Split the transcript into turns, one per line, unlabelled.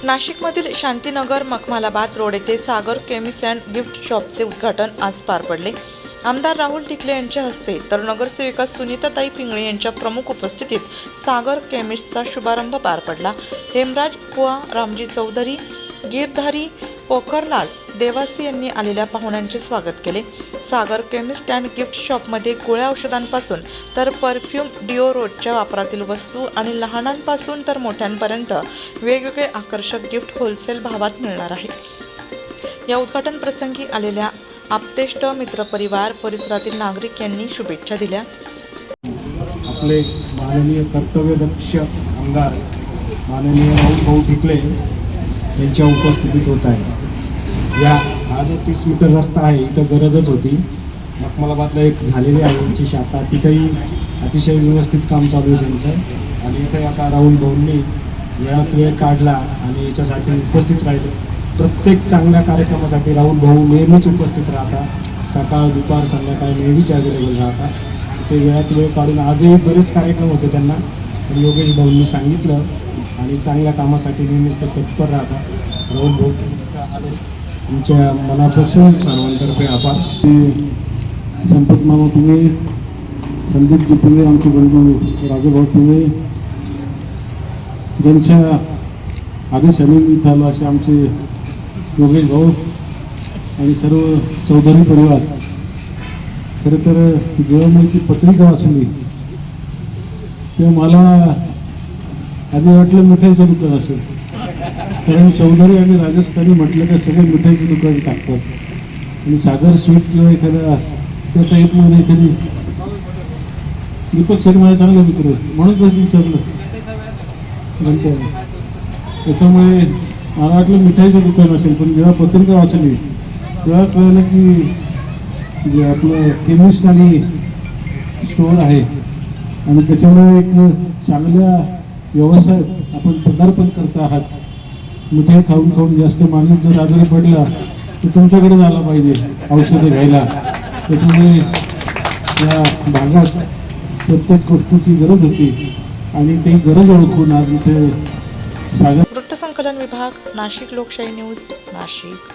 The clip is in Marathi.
नाशिकमधील शांतीनगर मखमालाबाद रोड येथे सागर केमिस्ट अँड गिफ्ट शॉपचे उद्घाटन आज पार पडले। आमदार राहुल टिकले यांच्या हस्ते तर नगरसेविका सुनीताताई पिंगळे यांच्या प्रमुख उपस्थितीत सागर केमिस्टचा शुभारंभ पार पडला। हेमराज बुवा, रामजी चौधरी, गिरधारी, पोखरलाल, देवासी यांनी आलेल्या पाहुण्यांचे स्वागत केले। सागर केमिस्ट अँड गिफ्ट शॉपमध्ये गोळ्या औषधांपासून तर परफ्यूम, डिओ, रोजच्या वापरातील वस्तू आणि लहानांपासून तर मोठ्यांपर्यंत वेगवेगळे आकर्षक गिफ्ट होलसेल भावात मिळणार आहे। या उद्घाटन प्रसंगी आलेल्या आप्तेष्ट, मित्रपरिवार, परिसरातील नागरिक यांनी शुभेच्छा दिल्या।
आपले माननीय कर्तव्यदक्ष आमदार माननीय राहुल टिकले यांच्या उपस्थितीत होत आहे। हा जो 30 मीटर रस्ता आहे इथं गरजच होती। मखमालाबादला एक झालेली आहे यांची शाखा, तिथंही अतिशय व्यवस्थित काम चालू आहे त्यांचं आणि इथे आता राहुल भाऊंनी वेळात वेळ काढला आणि याच्यासाठी उपस्थित राहिले। प्रत्येक चांगल्या कार्यक्रमासाठी राहुल भाऊ नेहमीच उपस्थित राहतात। सकाळ, दुपार, संध्याकाळ नेहमीच अवेलेबल राहतात। ते वेळात वेळ काढून आजही बरेच कार्यक्रम होते त्यांना, पण योगेश भाऊंनी सांगितलं आणि चांगल्या कामासाठी नेहमीच ते तत्पर राहतात। राहुल भाऊ तुमच्या मनापासून सर्वांतर्फे आभार।
संपत मामा पिंगळे, संदीपजी पिंगळे, आमचे बंधू राजूभाऊ पिंगळे ज्यांच्या आदेशाने मी इथं आलो असे आमचे योगेश भाऊ आणि सर्व चौधरी परिवार। खरं तर जेव्हा मी ती पत्रिका वाचली तेव्हा मला आधी वाटलं मिठाईचं दुकान असेल, कारण चौधरी आणि राजस्थानी म्हटलं का सगळे मिठाईचं दुकान टाकतात आणि सागर स्वीट किंवा एखादा त्या टाईपमध्ये एखादी दीपक सर माझे चांगले मित्र म्हणून तर विचारलं म्हणतो। त्याच्यामुळे मला वाटलं मिठाईचं दुकान असेल, पण जेव्हा पत्रिका वाचली तेव्हा कळलं की जे आपलं केमिस्ट आणि स्टोअर आहे आणि त्याच्यामुळे एक चांगल्या व्यवसायात आपण पदार्पण करत आहात। मिठाई खाऊन खाऊन जास्त माणूस जर आजारी पडला तर तुमच्याकडे झाला पाहिजे औषधं घ्यायला। त्याच्यामुळे या भागात प्रत्येक गोष्टीची गरज होती आणि ती गरज ओळखून आज इथे सागर
वृत्तसंकलन विभाग, नाशिक लोकशाही न्यूज, नाशिक।